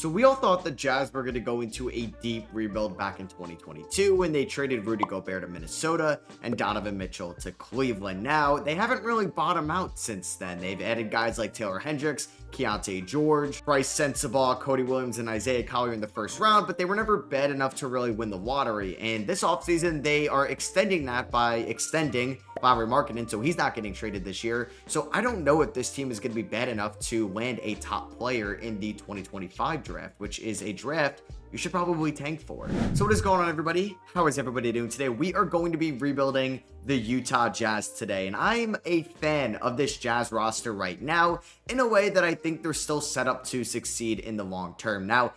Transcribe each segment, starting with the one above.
So we all thought the Jazz were going to go into a deep rebuild back in 2022 when they traded Rudy Gobert to Minnesota and Donovan Mitchell to Cleveland. Now, they haven't really bottomed out since then. They've added guys like Taylor Hendricks, Keontae George, Bryce Sensabaugh, Cody Williams, and Isaiah Collier in the first round, but they were never bad enough to really win the lottery. And this offseason, they are extending that by extending Lauri Markkanen, so he's not getting traded this year. So I don't know if this team is going to be bad enough to land a top player in the 2025 draft, which is a draft you should probably tank for. So what is going on, everybody? How is everybody doing today? We are going to be rebuilding the Utah Jazz today, and I'm a fan of this Jazz roster right now in a way that I think they're still set up to succeed in the long term. Now,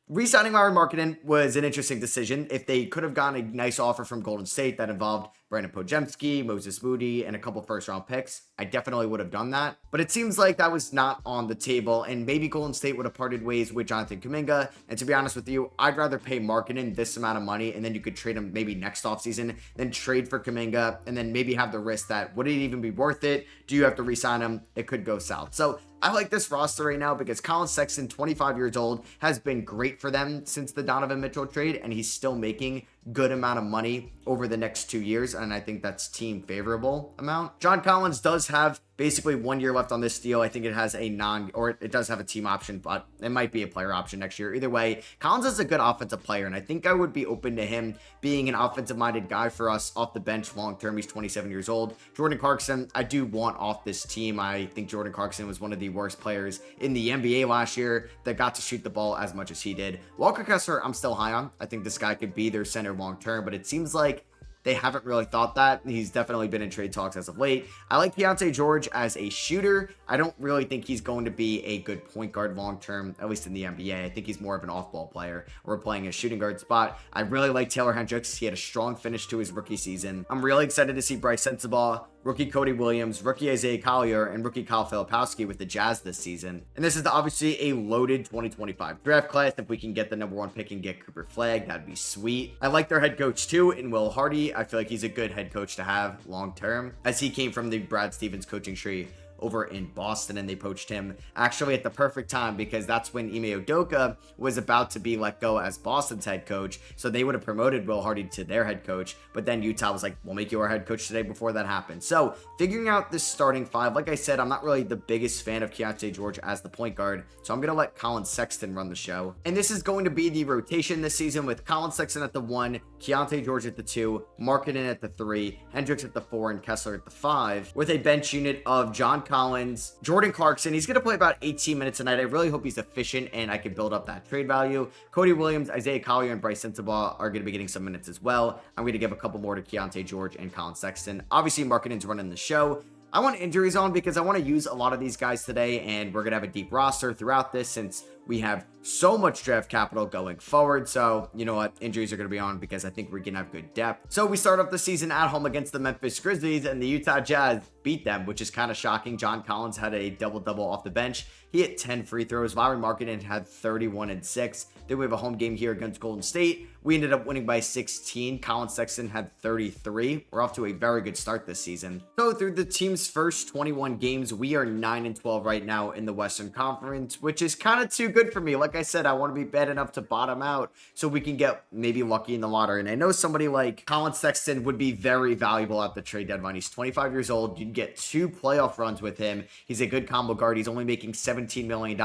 re-signing Lauri Markkanen was an interesting decision. If they could have gotten a nice offer from Golden State that involved Brandon Podziemski, Moses Moody, and a couple first-round picks, I definitely would have done that. But it seems like that was not on the table, and maybe Golden State would have parted ways with Jonathan Kuminga. And to be honest with you, I'd rather pay Markkanen this amount of money, and then you could trade him maybe next offseason, than trade for Kuminga, and then maybe have the risk that, would it even be worth it? Do you have to re-sign him? It could go south. So I like this roster right now because Collin Sexton, 25 years old, has been great for them since the Donovan Mitchell trade, and he's still making good amount of money over the next 2 years, and I think that's team favorable amount. John Collins does have basically 1 year left on this deal. I think it has a it does have a team option, but it might be a player option next year. Either way, Collins is a good offensive player, and I think I would be open to him being an offensive-minded guy for us off the bench long-term. He's 27 years old. Jordan Clarkson, I do want off this team. I think Jordan Clarkson was one of the worst players in the NBA last year that got to shoot the ball as much as he did. Walker Kessler, I'm still high on. I think this guy could be their center long-term, but it seems like they haven't really thought that. He's definitely been in trade talks as of late. I like Keontae George as a shooter. I don't really think he's going to be a good point guard long-term, at least in the NBA. I think he's more of an off-ball player. We're playing a shooting guard spot. I really like Taylor Hendricks. He had a strong finish to his rookie season. I'm really excited to see Bryce Sensabaugh, rookie Cody Williams, rookie Isaiah Collier, and rookie Kyle Filipowski with the Jazz this season. And this is obviously a loaded 2025 draft class. If we can get the number 1 pick and get Cooper Flagg, that'd be sweet. I like their head coach too, in Will Hardy. I feel like he's a good head coach to have long term, as he came from the Brad Stevens coaching tree over in Boston, and they poached him actually at the perfect time because that's when Ime Udoka was about to be let go as Boston's head coach. So they would have promoted Will Hardy to their head coach, but then Utah was like, we'll make you our head coach today before that happened. So figuring out this starting five, like I said, I'm not really the biggest fan of Keontae George as the point guard, so I'm going to let Collin Sexton run the show. And this is going to be the rotation this season with Collin Sexton at the 1, Keontae George at the 2, Markkanen at the 3, Hendricks at the 4, and Kessler at the 5, with a bench unit of John Collins, Jordan Clarkson. He's going to play about 18 minutes tonight. I really hope he's efficient and I can build up that trade value. Cody Williams, Isaiah Collier, and Bryce Sensabaugh are going to be getting some minutes as well. I'm going to give a couple more to Keontae George and Collin Sexton. Obviously, Markkanen's running the show. I want injuries on because I want to use a lot of these guys today, and we're going to have a deep roster throughout this since we have so much draft capital going forward. So, you know what? Injuries are going to be on because I think we're going to have good depth. So we start off the season at home against the Memphis Grizzlies, and the Utah Jazz beat them, which is kind of shocking. John Collins had a double-double off the bench. He hit 10 free throws. Lauri Markkanen had 31 and 6. Then we have a home game here against Golden State. We ended up winning by 16. Collin Sexton had 33. We're off to a very good start this season. So through the team's first 21 games, we are 9-12 right now in the Western Conference, which is kind of too good for me. Like I said, I want to be bad enough to bottom out so we can get maybe lucky in the lottery. And I know somebody like Collin Sexton would be very valuable at the trade deadline. He's 25 years old. You'd get 2 playoff runs with him. He's a good combo guard. He's only making $17 million.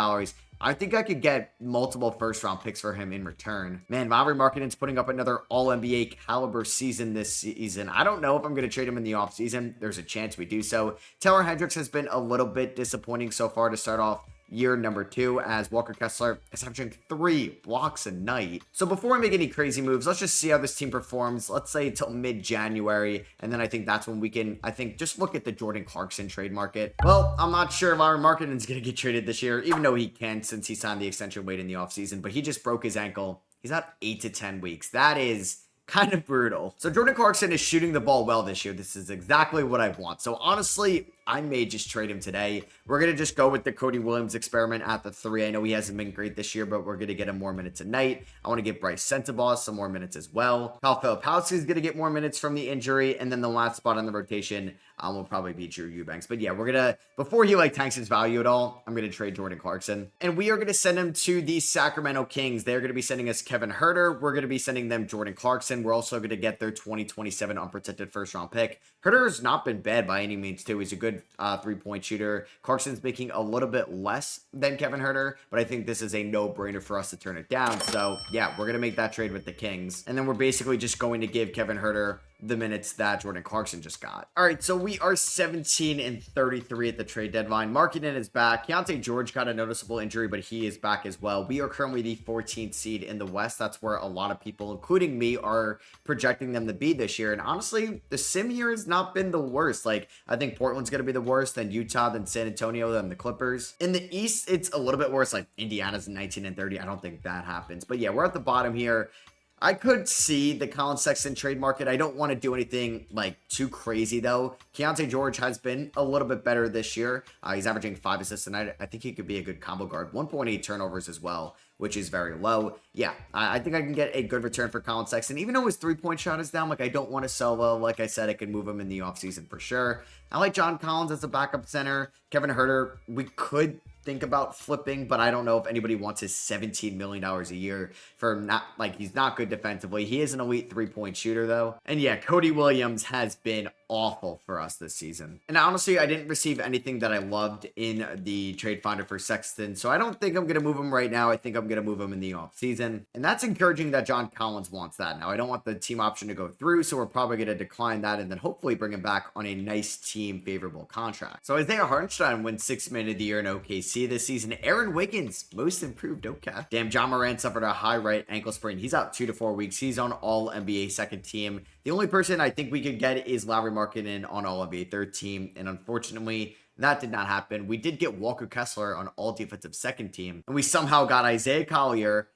I think I could get multiple first-round picks for him in return. Man, Lauri Markkanen's putting up another All-NBA caliber season this season. I don't know if I'm going to trade him in the offseason. There's a chance we do so. Taylor Hendricks has been a little bit disappointing so far to start off year number 2, as Walker Kessler is averaging 3 blocks a night. So before we make any crazy moves, let's just see how this team performs, let's say until mid-January, and then I think that's when we can, just look at the Jordan Clarkson trade market. Well, I'm not sure Lauri Markkanen's going to get traded this year, even though he can since he signed the extension late in the offseason, but he just broke his ankle. He's out 8 to 10 weeks. That is kind of brutal. So Jordan Clarkson is shooting the ball well this year. This is exactly what I want. So honestly, I may just trade him today. We're going to just go with the Cody Williams experiment at the 3. I know he hasn't been great this year, but we're going to get him more minutes a night. I want to give Bryce Sensabaugh some more minutes as well. Kyle Filipowski is going to get more minutes from the injury. And then the last spot on the rotation will probably be Drew Eubanks. But yeah, we're going to, before he tanks his value at all, I'm going to trade Jordan Clarkson. And we are going to send him to the Sacramento Kings. They're going to be sending us Kevin Huerter. We're going to be sending them Jordan Clarkson. We're also going to get their 2027 unprotected first round pick. Huerter's not been bad by any means too. He's a good 3-point shooter. Clarkson's making a little bit less than Kevin Huerter, but I think this is a no-brainer for us to turn it down. So yeah, we're going to make that trade with the Kings. And then we're basically just going to give Kevin Huerter the minutes that Jordan Clarkson just got. All right, so we are 17-33 at the trade deadline. Markkanen is back. Keontae George got a noticeable injury, but he is back as well. We are currently the 14th seed in the West. That's where a lot of people, including me, are projecting them to be this year. And honestly, the sim here has not been the worst. I think Portland's going to be the worst, then Utah, then San Antonio, then the Clippers. In the East, it's a little bit worse. Indiana's 19-30. I don't think that happens. But yeah, we're at the bottom here. I could see the Collin Sexton trade market. I don't want to do anything too crazy though. Keontae George has been a little bit better this year. He's averaging 5 assists a night. I think he could be a good combo guard. 1.8 turnovers as well, which is very low. Yeah, I think I can get a good return for Collin Sexton. Even though his 3-point shot is down, I don't want to sell low. Like I said, I could move him in the offseason for sure. I like John Collins as a backup center. Kevin Huerter, we could think about flipping, but I don't know if anybody wants his $17 million a year for not, he's not good defensively. He is an elite 3-point shooter though. And yeah, Cody Williams has been awful for us this season. And honestly, I didn't receive anything that I loved in the trade finder for Sexton, so I don't think I'm going to move him right now. I think I'm going to move him in the offseason. And that's encouraging that John Collins wants that. Now, I don't want the team option to go through, so we're probably going to decline that and then hopefully bring him back on a nice team favorable contract. So Isaiah Hartenstein wins 6th man of the year in OKC this season. Aaron Wiggins, most improved, okay. Damn, John Morant suffered a high right ankle sprain. He's out 2 to 4 weeks. He's on all NBA second team. The only person I think we could get is Lauri Markkanen on all NBA third team. And unfortunately, that did not happen. We did get Walker Kessler on all defensive second team. And we somehow got Isaiah Collier.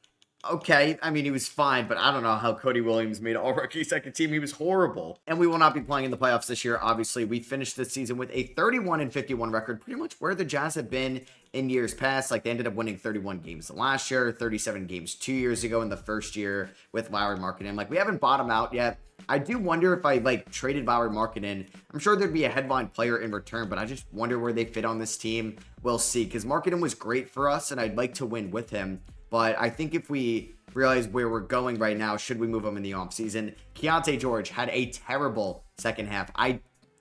Okay, I mean, he was fine, but I don't know how Cody Williams made all rookie second team. He was horrible. And we will not be playing in the playoffs this year. Obviously, we finished this season with a 31-51 record, pretty much where the Jazz have been in years past. They ended up winning 31 games last year, 37 games 2 years ago in the first year with Lauri Markkanen. We haven't bottomed out yet. I do wonder if I traded Lauri Markkanen. I'm sure there'd be a headline player in return, but I just wonder where they fit on this team. We'll see, because Markkanen was great for us, and I'd like to win with him. But I think if we realize where we're going right now, should we move him in the offseason? Keontae George had a terrible second half. I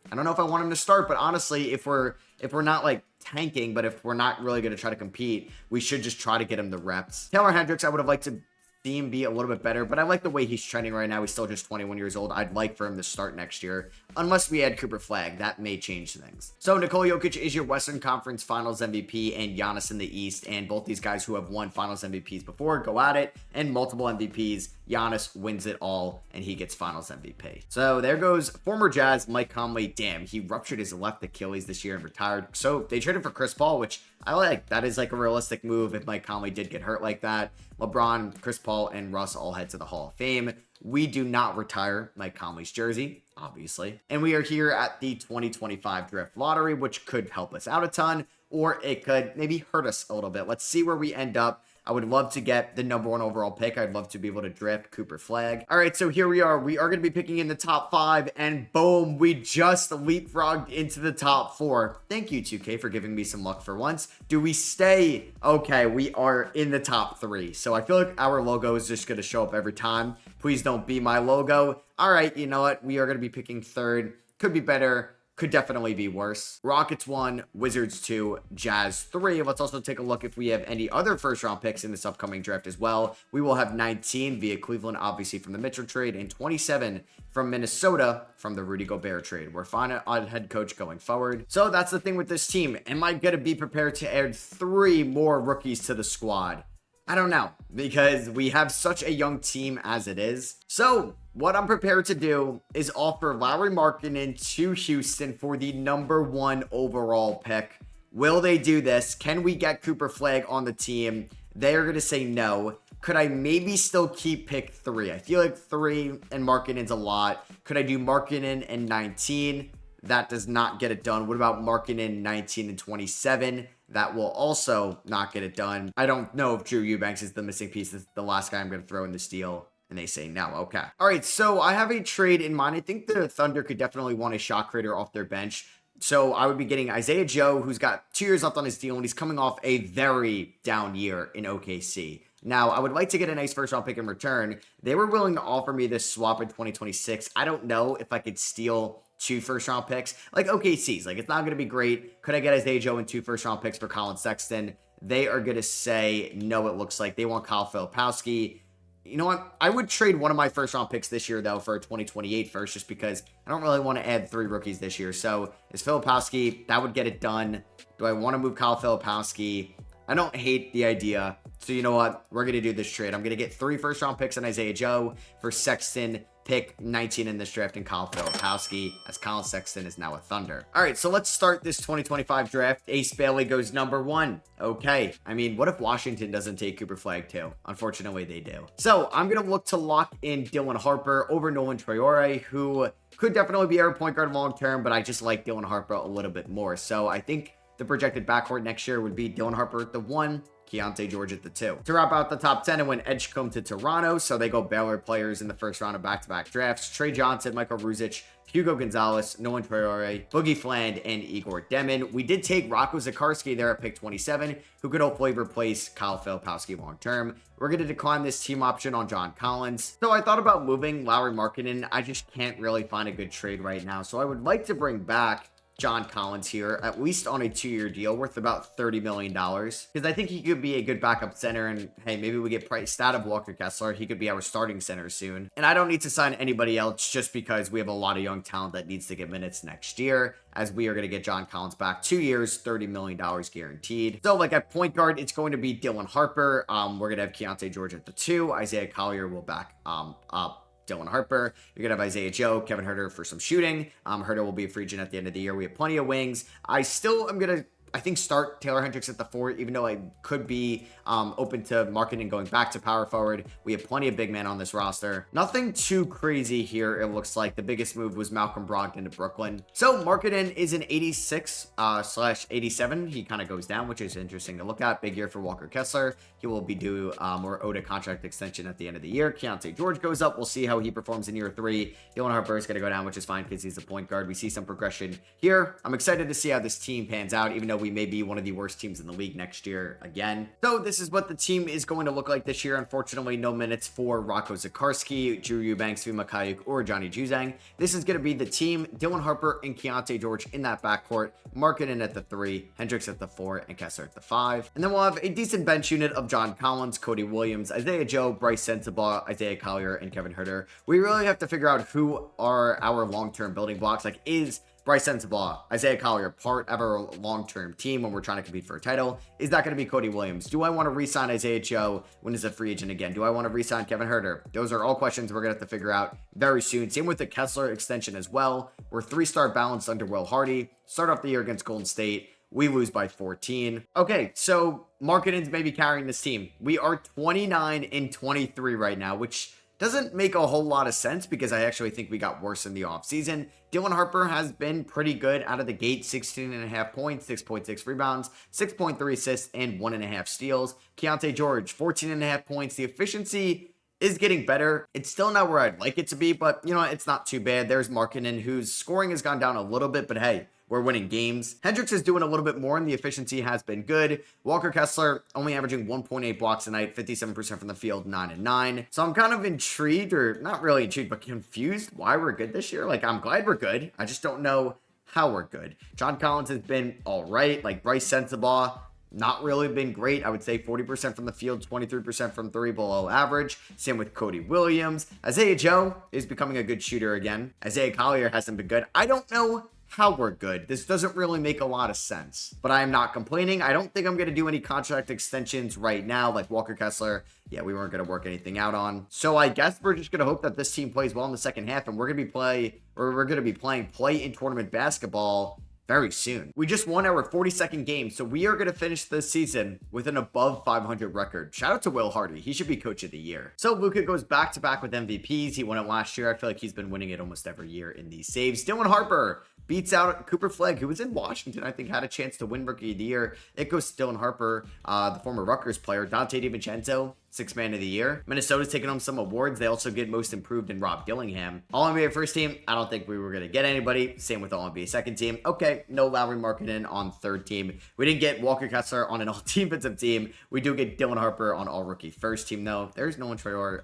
don't know if I want him to start, but honestly, if we're not tanking, but if we're not really going to try to compete, we should just try to get him the reps. Taylor Hendricks, I would have liked to see him be a little bit better, but I like the way he's trending right now. He's still just 21 years old. I'd like for him to start next year, unless we add Cooper Flagg. That may change things. So Nikola Jokic is your Western Conference Finals MVP, and Giannis in the East, and both these guys who have won Finals MVPs before go at it, and multiple MVPs. Giannis wins it all, and he gets Finals MVP. So there goes former Jazz Mike Conley. Damn, he ruptured his left Achilles this year and retired. So they traded for Chris Paul, which I like. That is a realistic move if Mike Conley did get hurt like that. LeBron, Chris Paul, and Russ all head to the Hall of Fame. We do not retire Mike Conley's jersey, obviously. And we are here at the 2025 draft lottery, which could help us out a ton, or it could maybe hurt us a little bit. Let's see where we end up. I would love to get the number 1 overall pick. I'd love to be able to draft Cooper Flagg. All right, so here we are. We are going to be picking in the top 5, and boom, we just leapfrogged into the top 4. Thank you, 2K, for giving me some luck for once. Do we stay? Okay, we are in the top 3. So I feel like our logo is just going to show up every time. Please don't be my logo. All right, you know what? We are going to be picking 3rd. Could be better. Could definitely be worse. Rockets 1, Wizards 2, Jazz 3. Let's also take a look if we have any other first round picks in this upcoming draft as well. We will have 19 via Cleveland, obviously from the Mitchell trade, and 27 from Minnesota from the Rudy Gobert trade. We're fine on head coach going forward. So that's the thing with this team. Am I going to be prepared to add 3 more rookies to the squad? I don't know, because we have such a young team as it is. So what I'm prepared to do is offer Lauri Markkanen to Houston for the number 1 overall pick. Will they do this? Can we get Cooper Flagg on the team? They are going to say no. Could I maybe still keep pick 3? I feel like 3 and Markkanen's a lot. Could I do Markkanen and 19? That does not get it done. What about Markkanen 19 and 27? That will also not get it done. I don't know if Drew Eubanks is the missing piece. This is the last guy I'm going to throw in this deal. And they say no. Okay. All right. So I have a trade in mind. I think the Thunder could definitely want a shot creator off their bench. So I would be getting Isaiah Joe, who's got 2 years left on his deal, and he's coming off a very down year in OKC. Now, I would like to get a nice first round pick in return. They were willing to offer me this swap in 2026. I don't know if I could steal 2 first round picks. Like OKC's, like it's not going to be great. Could I get Isaiah Joe and 2 first round picks for Colin Sexton? They are going to say no, it looks like. They want Kyle Filipowski. You know what? I would trade one of my first round picks this year, though, for a 2028 first, just because I don't really want to add 3 rookies this year. So is Filipowski, that would get it done. Do I want to move Kyle Filipowski? I don't hate the idea. So you know what? We're going to do this trade. I'm going to get 3 first round picks on Isaiah Joe for Sexton, pick 19 in this draft, and Kyle Filipowski, as Colin Sexton is now a Thunder. All right, so let's start this 2025 draft. Ace Bailey goes number 1. Okay, I mean, what if Washington doesn't take Cooper Flagg too? Unfortunately, they do. So I'm going to look to lock in Dylan Harper over Nolan Traore, who could definitely be our point guard long term, but I just like Dylan Harper a little bit more. So I think the projected backcourt next year would be Dylan Harper at the 1, Keontae George at the 2. To wrap out the top 10, I went Edgecombe to Toronto, so they go Baylor players in the first round of back-to-back drafts. Trey Johnson, Michael Ruzic, Hugo Gonzalez, Nolan Traore, Boogie Fland, and Igor Demin. We did take Rocco Zikarsky there at pick 27, who could hopefully replace Kyle Filipowski long-term. We're going to decline this team option on John Collins. So I thought about moving Lauri Markkanen. I just can't really find a good trade right now, so I would like to bring back John Collins here, at least on a 2-year deal worth about $30 million. Because I think he could be a good backup center, and hey, maybe we get priced out of Walker Kessler. He could be our starting center soon. And I don't need to sign anybody else just because we have a lot of young talent that needs to get minutes next year, as we are going to get John Collins back 2 years, $30 million guaranteed. So like at point guard, it's going to be Dylan Harper. We're going to have Keontae George at the 2. Isaiah Collier will back up Dylan Harper. You're going to have Isaiah Joe, Kevin Huerter for some shooting. Huerter will be a free agent at the end of the year. We have plenty of wings. I still am going to, I think, start Taylor Hendricks at the 4, even though I could be open to Markkanen going back to power forward. We have plenty of big men on this roster. Nothing too crazy here, it looks like. The biggest move was Malcolm Brogdon to Brooklyn. So Markkanen is an 86/87. He kind of goes down, which is interesting to look at. Big year for Walker Kessler. He will be due or owed a contract extension at the end of the year. Keontae George goes up. We'll see how he performs in year 3. Dylan Harper is going to go down, which is fine because he's a point guard. We see some progression here. I'm excited to see how this team pans out, even though we may be one of the worst teams in the league next year again. So this is what the team is going to look like this year. Unfortunately, no minutes for Rocco Zikarsky, Drew Eubanks, Fima Kayuk, or Johnny Juzang. This is going to be the team: Dylan Harper and Keontae George in that backcourt, Markkanen at the 3, Hendricks at the 4, and Kessler at the 5. And then we'll have a decent bench unit of John Collins, Cody Williams, Isaiah Joe, Bryce Sensabaugh, Isaiah Collier, and Kevin Huerter. We really have to figure out who are our long-term building blocks. Like, is Bryce Sensabaugh, Isaiah Collier part of our long-term team when we're trying to compete for a title? Is that going to be Cody Williams? Do I want to re-sign Isaiah Joe when he's a free agent again? Do I want to re-sign Kevin Huerter? Those are all questions we're going to have to figure out very soon. Same with the Kessler extension as well. We're 3-star balanced under Will Hardy. Start off the year against Golden State. We lose by 14. Okay, so Markkanen's maybe carrying this team. We are 29 and 23 right now, which doesn't make a whole lot of sense because I actually think we got worse in the offseason. Dylan Harper has been pretty good out of the gate: 16.5 points, 6.6 rebounds, 6.3 assists, and 1.5 steals. Keontae George, 14.5 points. The efficiency is getting better. It's still not where I'd like it to be, but you know, it's not too bad. There's Markkanen, whose scoring has gone down a little bit, but hey, we're winning games. Hendricks is doing a little bit more, and the efficiency has been good. Walker Kessler only averaging 1.8 blocks a night, 57% from the field, 9-9. So I'm kind of intrigued, or not really intrigued, but confused why we're good this year. Like, I'm glad we're good. I just don't know how we're good. John Collins has been all right. Like, Bryce Sensabaugh, not really been great. I would say 40% from the field, 23% from 3, below average. Same with Cody Williams. Isaiah Joe is becoming a good shooter again. Isaiah Collier hasn't been good. I don't know how we're good. This doesn't really make a lot of sense, but I am not complaining. I don't think I'm going to do any contract extensions right now, like Walker Kessler. Yeah, we weren't going to work anything out on. So I guess we're just going to hope that this team plays well in the second half, and we're going to be playing play-in tournament basketball very soon. We just won our 42nd game, so we are going to finish this season with an above 500 record. Shout out to Will Hardy. He should be coach of the year. So Luka goes back to back with MVPs. He won it last year. I feel like he's been winning it almost every year in these saves. Dylan Harper beats out Cooper Flegg, who was in Washington, I think had a chance to win Rookie of the Year. It goes to Dylan Harper, the former Rutgers player. Dante DiVincenzo, Sixth Man of the Year. Minnesota's taking home some awards. They also get Most Improved in Rob Dillingham. All-NBA first team, I don't think we were going to get anybody. Same with All-NBA second team. Okay, no Lauri Markkanen on third team. We didn't get Walker Kessler on an all-defensive team. We do get Dylan Harper on all-rookie first team, though. There's Nolan Traore,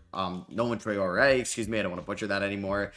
excuse me, I don't want to butcher that anymore.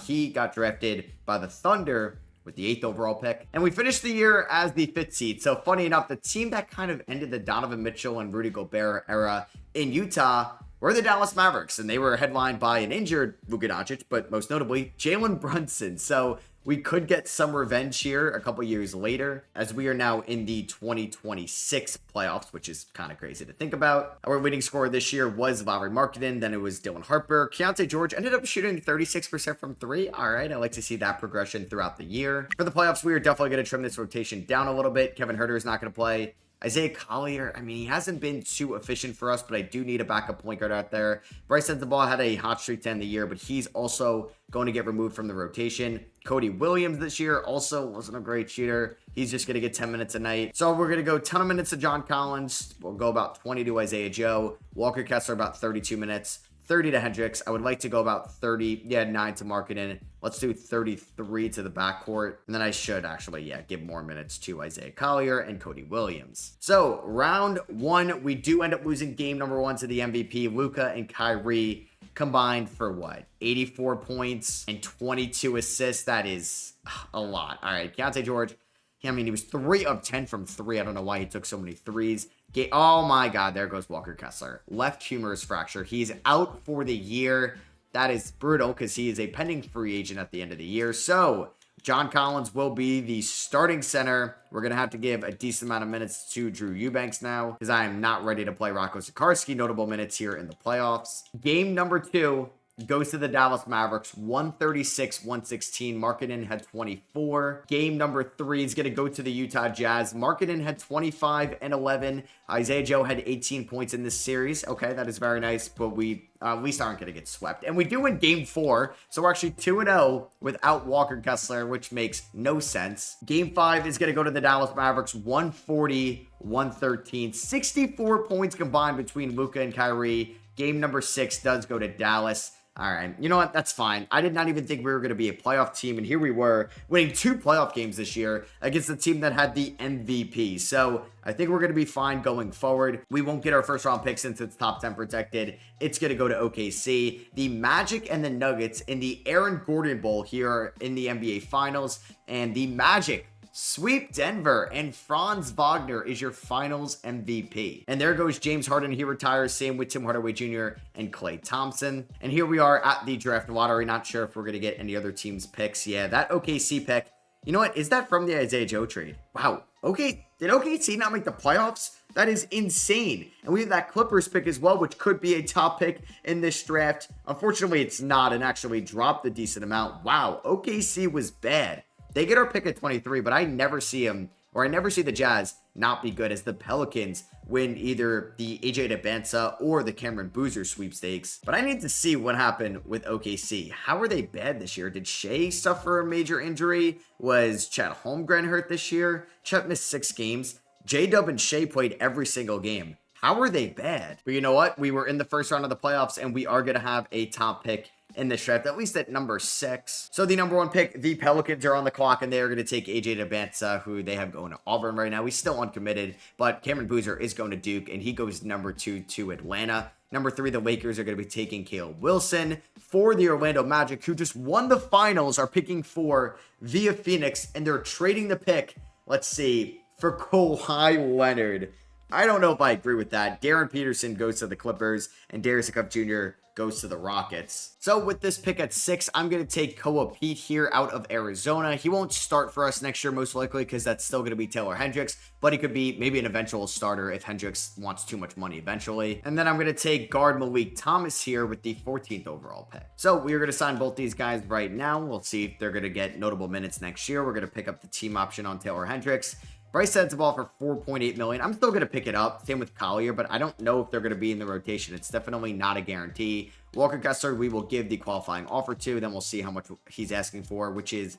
He got drafted by the Thunder with the 8th overall pick. And we finished the year as the 5th seed. So funny enough, the team that kind of ended the Donovan Mitchell and Rudy Gobert era in Utah were the Dallas Mavericks. And they were headlined by an injured Luka Doncic, but most notably Jalen Brunson. So we could get some revenge here a couple years later, as we are now in the 2026 playoffs, which is kind of crazy to think about. Our leading scorer this year was Lauri Markkanen, then it was Dylan Harper. Keyonte George ended up shooting 36% from three. All right, I like to see that progression throughout the year. For the playoffs, we are definitely going to trim this rotation down a little bit. Kevin Huerter is not going to play. Isaiah Collier, I mean, he hasn't been too efficient for us, but I do need a backup point guard out there. Bryce Sensabaugh had a hot streak to end the year, but he's also going to get removed from the rotation. Cody Williams this year also wasn't a great shooter. He's just going to get 10 minutes a night. So we're going to go 10 minutes to John Collins. We'll go about 20 to Isaiah Joe. Walker Kessler about 32 minutes. 30 to Hendricks. I would like to go about 9 to Markkanen. Let's do 33 to the backcourt. And then I should actually, give more minutes to Isaiah Collier and Cody Williams. So round one, we do end up losing game number 1 to the MVP. Luka and Kyrie combined for what? 84 points and 22 assists. That is a lot. All right, Keyonte George. I mean, he was 3 of 10 from 3. I don't know why he took so many threes. Oh my God, there goes Walker Kessler. Left humerus fracture. He's out for the year. That is brutal because he is a pending free agent at the end of the year. So John Collins will be the starting center. We're going to have to give a decent amount of minutes to Drew Eubanks now because I am not ready to play Rocco Sikorsky. Notable minutes here in the playoffs. Game number 2 goes to the Dallas Mavericks, 136-116. Markkanen had 24. Game number 3 is going to go to the Utah Jazz. Markkanen had 25 and 11. Isaiah Joe had 18 points in this series. Okay, that is very nice, but we at least aren't going to get swept. And we do win game 4, so we're actually 2-0 without Walker Kessler, which makes no sense. Game 5 is going to go to the Dallas Mavericks, 140-113. 64 points combined between Luka and Kyrie. Game number 6 does go to Dallas. All right, you know what? That's fine. I did not even think we were going to be a playoff team, and here we were winning 2 playoff games this year against the team that had the MVP. So I think we're going to be fine going forward. We won't get our first round pick since it's top 10 protected. It's going to go to OKC. The Magic and the Nuggets in the Aaron Gordon Bowl here in the NBA Finals, and the Magic sweep Denver, and Franz Wagner is your finals MVP. And there goes James Harden. He retires. Same with Tim Hardaway Jr. and Klay Thompson. And here we are at the draft lottery. Not sure if we're going to get any other teams' picks. Yeah, that OKC pick. You know what? Is that from the Isaiah Joe trade? Wow. Okay. Did OKC not make the playoffs? That is insane. And we have that Clippers pick as well, which could be a top pick in this draft. Unfortunately, it's not, and actually dropped a decent amount. Wow. OKC was bad. They get our pick at 23, but I never see the Jazz not be good as the Pelicans win either the AJ Debinca or the Cameron Boozer sweepstakes. But I need to see what happened with OKC. How are they bad this year? Did Shea suffer a major injury? Was Chet Holmgren hurt this year? Chet missed 6 games. J-Dub and Shea played every single game. How are they bad? But you know what? We were in the first round of the playoffs, and we are going to have a top pick in this draft, at least at number 6. So the number 1 pick, the Pelicans are on the clock, and they are going to take AJ Debinca, who they have going to Auburn right now. He's still uncommitted, but Cameron Boozer is going to Duke, and he goes number 2 to Atlanta. Number 3, the Lakers are going to be taking Caleb Wilson. 4, the Orlando Magic, who just won the finals, are picking 4 via Phoenix, and they're trading the pick, let's see, for Kawhi Leonard. I don't know if I agree with that. Darren Peterson goes to the Clippers, and Darius Cup Jr. goes to the Rockets. So with this pick at 6, I'm going to take Koa Pete here out of Arizona. He won't start for us next year, most likely, because that's still going to be Taylor Hendricks, but he could be maybe an eventual starter if Hendricks wants too much money eventually. And then I'm going to take guard Malik Thomas here with the 14th overall pick. So we are going to sign both these guys right now. We'll see if they're going to get notable minutes next year. We're going to pick up the team option on Taylor Hendricks. Bryce Sensabaugh for $4.8 million. I'm still going to pick it up. Same with Collier, but I don't know if they're going to be in the rotation. It's definitely not a guarantee. Walker Kessler, we will give the qualifying offer to. Then we'll see how much he's asking for, which is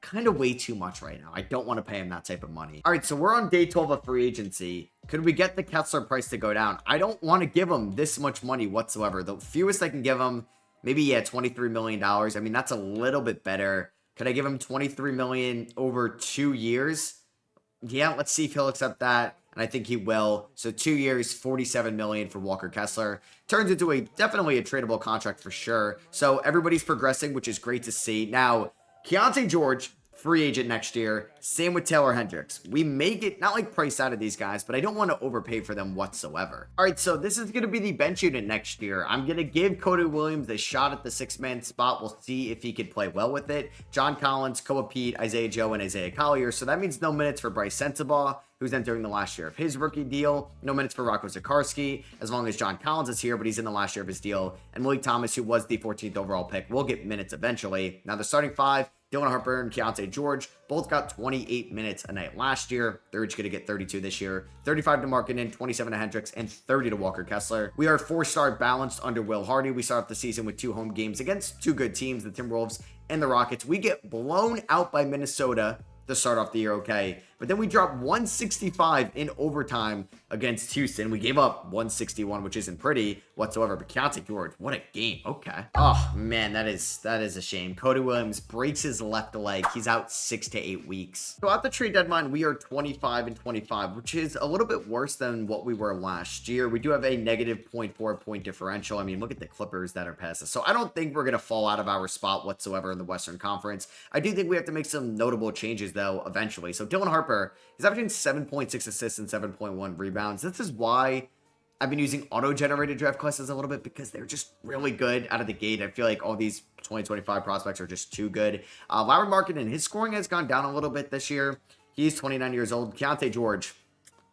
kind of way too much right now. I don't want to pay him that type of money. All right, so we're on day 12 of free agency. Could we get the Kessler price to go down? I don't want to give him this much money whatsoever. The fewest I can give him, maybe, yeah, $23 million. I mean, that's a little bit better. Could I give him $23 million over 2 years? Yeah, let's see if he'll accept that, and I think he will. So 2 years, $47 million for Walker Kessler. Turns into definitely a tradable contract for sure. So everybody's progressing, which is great to see. Now, Keontae George, free agent next year. Same with Taylor Hendricks. We may get, not like price out of these guys, but I don't want to overpay for them whatsoever. All right, so this is going to be the bench unit next year. I'm going to give Cody Williams a shot at the 6-man spot. We'll see if he can play well with it. John Collins, Koa Pete, Isaiah Joe, and Isaiah Collier. So that means no minutes for Bryce Sensabaugh, who's entering the last year of his rookie deal. No minutes for Rocco Zikarsky, as long as John Collins is here, but he's in the last year of his deal. And Malik Thomas, who was the 14th overall pick, will get minutes eventually. Now, the starting 5, Dylan Harper and Keontae George both got 28 minutes a night last year. They're each going to get 32 this year. 35 to Markkanen, 27 to Hendricks, and 30 to Walker Kessler. We are 4-star balanced under Will Hardy. We start off the season with 2 home games against 2 good teams, the Timberwolves and the Rockets. We get blown out by Minnesota to start off the year, okay. But then we dropped 165 in overtime against Houston. We gave up 161, which isn't pretty whatsoever. But Keontae George, what a game. Okay. Oh, man, that is a shame. Cody Williams breaks his left leg. He's out 6 to 8 weeks. So at the trade deadline, we are 25 and 25, which is a little bit worse than what we were last year. We do have a negative 0.4 point differential. I mean, look at the Clippers that are past us. So I don't think we're going to fall out of our spot whatsoever in the Western Conference. I do think we have to make some notable changes, though, eventually. So Dylan Harper, he's averaging 7.6 assists and 7.1 rebounds. This is why I've been using auto-generated draft classes a little bit, because they're just really good out of the gate. I feel like all these 2025 prospects are just too good. Lauri Markkanen, his scoring has gone down a little bit this year. He's 29 years old. Keontae George,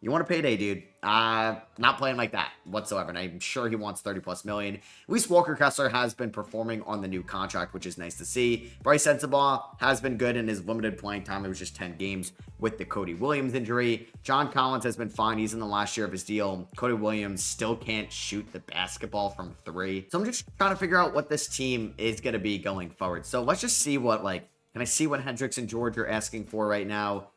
you want a payday, dude? Not playing like that whatsoever, and I'm sure he wants 30+ million. At least Walker Kessler has been performing on the new contract, which is nice to see. Bryce Sensabaugh has been good in his limited playing time. It was just 10 games with the Cody Williams injury. John Collins has been fine. He's in the last year of his deal. Cody Williams still can't shoot the basketball from 3. So I'm just trying to figure out what this team is going to be going forward. So let's just see what, can I see what Hendricks and George are asking for right now?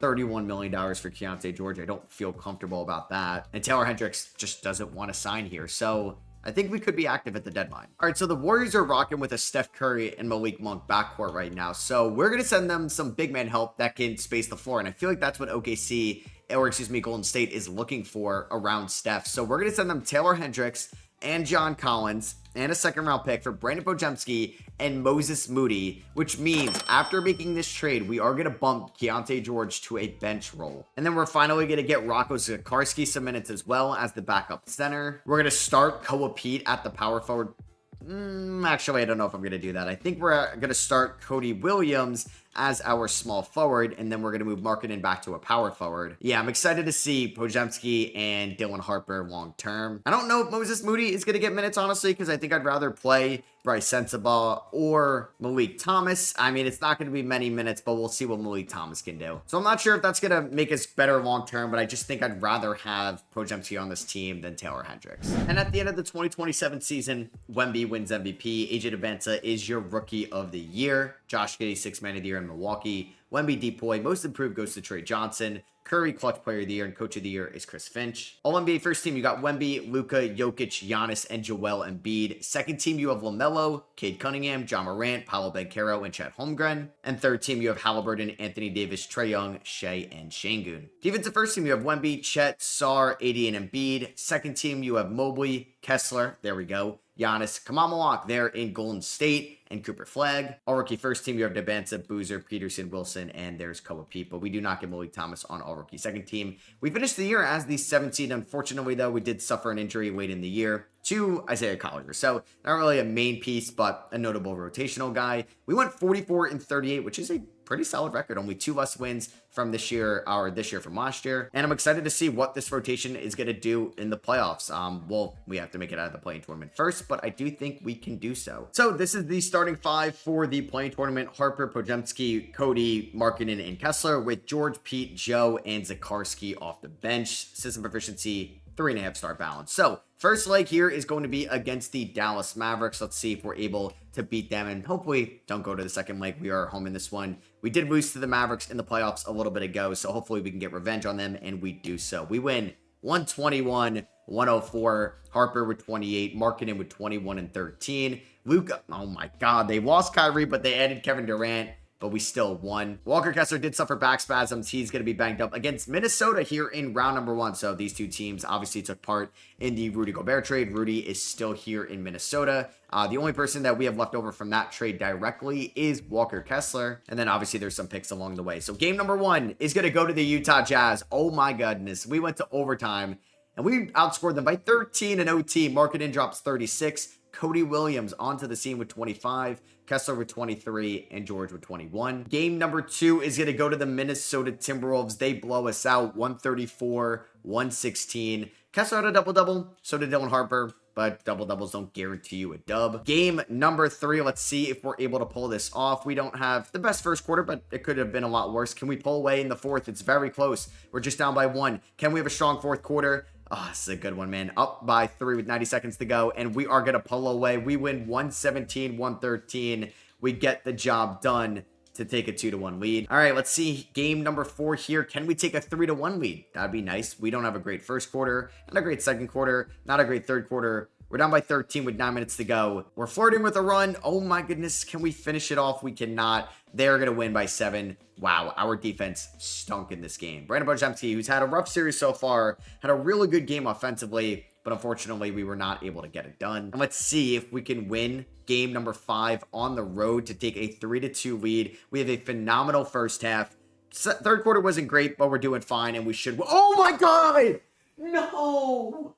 $31 million for Keontae George. I don't feel comfortable about that. And Taylor Hendricks just doesn't want to sign here. So I think we could be active at the deadline. All right, so the Warriors are rocking with a Steph Curry and Malik Monk backcourt right now. So we're going to send them some big man help that can space the floor. And I feel like that's what Golden State is looking for around Steph. So we're going to send them Taylor Hendricks and John Collins and a 2nd-round pick for Brandon Podziemski and Moses Moody, which means after making this trade, we are going to bump Keontae George to a bench role. And then we're finally going to get Rocco Zikarsky some minutes as well as the backup center. We're going to start Koa Pete at the power forward. Actually, I don't know if I'm going to do that. I think we're going to start Cody Williams as our small forward, and then we're going to move Markkanen back to a power forward. Yeah, I'm excited to see Podziemski and Dylan Harper long term. I don't know if Moses Moody is going to get minutes, honestly, because I think I'd rather play Bryce Sensabaugh or Malik Thomas. I mean, it's not going to be many minutes, but we'll see what Malik Thomas can do. So I'm not sure if that's going to make us better long term, but I just think I'd rather have Podziemski on this team than Taylor Hendricks. And at the end of the 2027 season, Wemby wins MVP. AJ Debinsa is your rookie of the year. Josh Giddey, 6th man of the year in Milwaukee. Wemby Depoy, most improved goes to Trey Johnson. Curry, clutch player of the year, and coach of the year is Chris Finch. All NBA first team, you got Wemby, Luka, Jokic, Giannis, and Joel Embiid. Second team, you have LaMelo, Cade Cunningham, John Morant, Paolo Banchero, and Chet Holmgren. And third team, you have Halliburton, Anthony Davis, Trae Young, Shea, and Şengün. Defensive first team, you have Wemby, Chet, Sarr, AD, and Embiid. Second team, you have Mobley, Kessler, there we go, Giannis, Kamal Malak there in Golden State, and Cooper Flagg. All rookie first team, you have Debinsa, Boozer, Peterson, Wilson, and there's Koa Pete, but we do not get Malik Thomas on all all-rookie second team. We finished the year as the 7th seed. Unfortunately, though, we did suffer an injury late in the year to Isaiah Collier. So not really a main piece, but a notable rotational guy. We went 44-38, which is a pretty solid record. Only 2 less wins from this year, or this year from last year. And I'm excited to see what this rotation is going to do in the playoffs. Well, we have to make it out of the play-in tournament first, but I do think we can do so. So this is the starting 5 for the play-in tournament. Harper, Podziemski, Cody, Markkanen, and Kessler, with George, Pete, Joe, and Zakarski off the bench. System proficiency, 3.5 star balance. So first leg here is going to be against the Dallas Mavericks. Let's see if we're able to beat them and hopefully don't go to the second leg. We are home in this one. We did lose to the Mavericks in the playoffs a little bit ago, so hopefully we can get revenge on them, and we do so. We win 121-104. Harper with 28, Markkanen with 21 and 13. Luka, oh my God, they lost Kyrie, but they added Kevin Durant, but we still won. Walker Kessler did suffer back spasms. He's going to be banged up against Minnesota here in round number 1. So these two teams obviously took part in the Rudy Gobert trade. Rudy is still here in Minnesota. The only person that we have left over from that trade directly is Walker Kessler. And then obviously there's some picks along the way. So game number 1 is going to go to the Utah Jazz. Oh my goodness. We went to overtime and we outscored them by 13 in OT. Markkanen drops 36. Cody Williams onto the scene with 25, Kessler with 23, and George with 21. Game number 2 is going to go to the Minnesota Timberwolves. They blow us out 134-116. Kessler had a double-double, so did Dylan Harper, but double-doubles don't guarantee you a dub. Game number 3, let's see if we're able to pull this off. We don't have the best first quarter, but it could have been a lot worse. Can we pull away in the fourth? It's very close. We're just down by 1. Can we have a strong fourth quarter? Oh, this is a good one, man. Up by 3 with 90 seconds to go, and we are going to pull away. We win 117-113. We get the job done to take a 2-1 lead. All right, let's see game number 4 here. Can we take a 3-1 lead? That'd be nice. We don't have a great first quarter, not a great second quarter, not a great third quarter. We're down by 13 with 9 minutes to go. We're flirting with a run. Oh my goodness. Can we finish it off? We cannot. They're going to win by 7. Wow, our defense stunk in this game. Brandon Podziemski, who's had a rough series so far, had a really good game offensively, but unfortunately, we were not able to get it done. And let's see if we can win game number 5 on the road to take a 3-2 lead. We have a phenomenal first half. Third quarter wasn't great, but we're doing fine, and we should. Oh my God! No!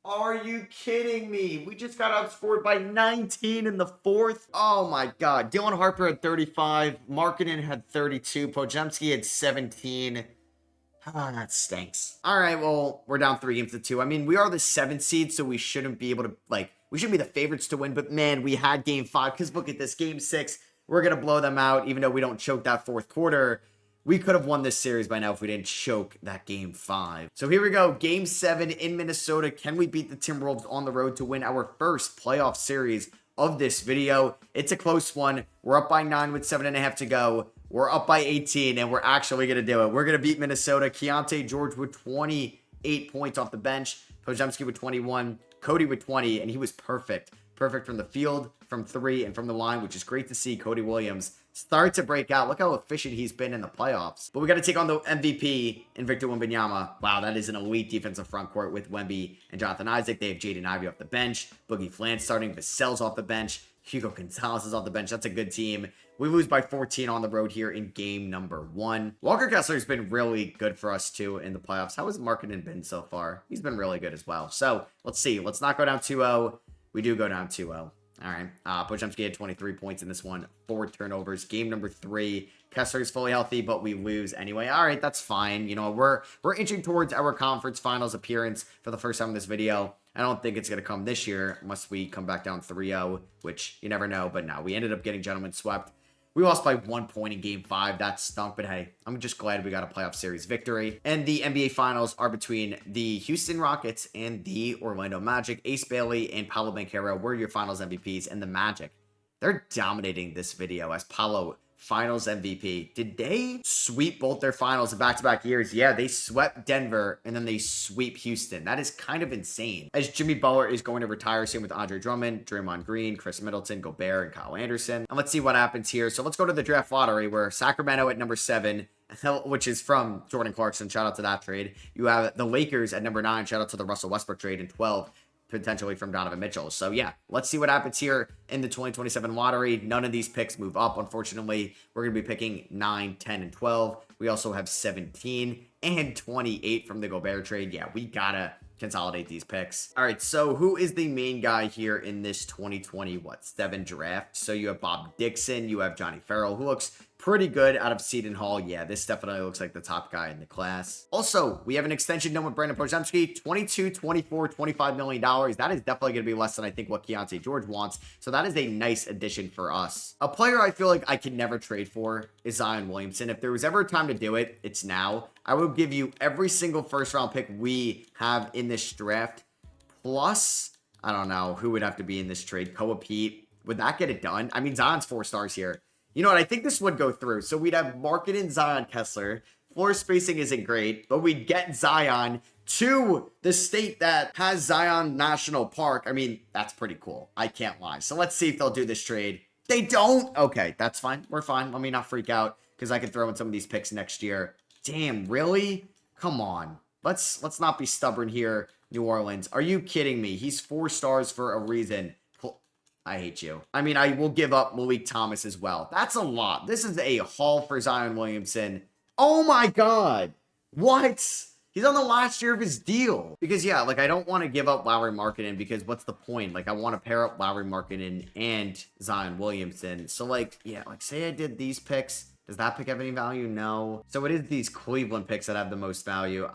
Are you kidding me? We just got outscored by 19 in the fourth. Oh my God. Dylan Harper had 35. Markkanen had 32. Podziemski had 17. Ah, that stinks. All right, well, we're down 3-2. I mean, we are the 7th seed, so we shouldn't be able to, we shouldn't be the favorites to win. But man, we had game 5, because look at this, game 6. We're going to blow them out, even though we don't choke that fourth quarter. We could have won this series by now if we didn't choke that game 5. So here we go. Game 7 in Minnesota. Can we beat the Timberwolves on the road to win our first playoff series of this video? It's a close one. We're up by 9 with 7.5 to go. We're up by 18, and we're actually going to do it. We're going to beat Minnesota. Keontae George with 28 points off the bench. Podziemski with 21. Cody with 20, and he was perfect. Perfect from the field, from 3, and from the line, which is great to see. Cody Williams start to break out. Look how efficient he's been in the playoffs. But we got to take on the MVP in Victor Wembanyama. Wow, that is an elite defensive front court with Wemby and Jonathan Isaac. They have Jaden Ivey off the bench. Boogie Flant starting. Vassell's off the bench. Hugo Gonzalez is off the bench. That's a good team. We lose by 14 on the road here in game number 1. Walker Kessler has been really good for us, too, in the playoffs. How has Markkanen been so far? He's been really good as well. So, let's see. Let's not go down 2-0. We do go down 2-0. All right. Podziemski had 23 points in this one. 4 turnovers. Game number 3. Kessler is fully healthy, but we lose anyway. All right, that's fine. You know, we're inching towards our conference finals appearance for the first time in this video. I don't think it's going to come this year unless we come back down 3-0, which you never know. But no, we ended up getting gentlemen swept. We lost by 1 point in game 5. That stunk, but hey, I'm just glad we got a playoff series victory. And the NBA Finals are between the Houston Rockets and the Orlando Magic. Ace Bailey and Paolo Banchero were your Finals MVPs, and the Magic, they're dominating this video as Paolo Finals MVP. Did they sweep both their finals in back-to-back years? Yeah, they swept Denver, and then they sweep Houston. That is kind of insane. As Jimmy Butler is going to retire soon with Andre Drummond, Draymond Green, Chris Middleton, Gobert, and Kyle Anderson. And let's see what happens here. So let's go to the draft lottery where Sacramento at number 7, which is from Jordan Clarkson. Shout out to that trade. You have the Lakers at number 9. Shout out to the Russell Westbrook trade. And 12. Potentially from Donovan Mitchell. So yeah, let's see what happens here in the 2027 lottery. None of these picks move up. Unfortunately, we're going to be picking 9, 10, and 12, We also have 17 and 28 from the Gobert trade. Yeah, we gotta consolidate these picks. All right, so who is the main guy here in this 2027 draft? So you have Bob Dixon, you have Johnny Farrell, who looks pretty good out of Seton Hall. Yeah, this definitely looks like the top guy in the class. Also, we have an extension done with Brandon Podziemski, 22, 24, $25 million. That is definitely going to be less than I think what Keyonte George wants. So that is a nice addition for us. A player I feel like I can never trade for is Zion Williamson. If there was ever a time to do it, it's now. I will give you every single first round pick we have in this draft. Plus, I don't know who would have to be in this trade. Koa Pete. Would that get it done? I mean, Zion's 4 stars here. You know what? I think this would go through. So we'd have Markkanen, Zion, Kessler. Floor spacing isn't great, but we'd get Zion to the state that has Zion National Park. I mean, that's pretty cool. I can't lie. So let's see if they'll do this trade. They don't? Okay, that's fine. We're fine. Let me not freak out because I can throw in some of these picks next year. Damn, really? Come on. Let's not be stubborn here, New Orleans. Are you kidding me? He's 4 stars for a reason. I hate you. I mean, I will give up Malik Thomas as well. That's a lot. This is a haul for Zion Williamson. Oh my God. What? He's on the last year of his deal. Because, yeah, like, I don't want to give up Lauri Markkanen because what's the point? Like, I want to pair up Lauri Markkanen and Zion Williamson. So, like, yeah, like, say I did these picks. Does that pick have any value? No. So it is these Cleveland picks that have the most value.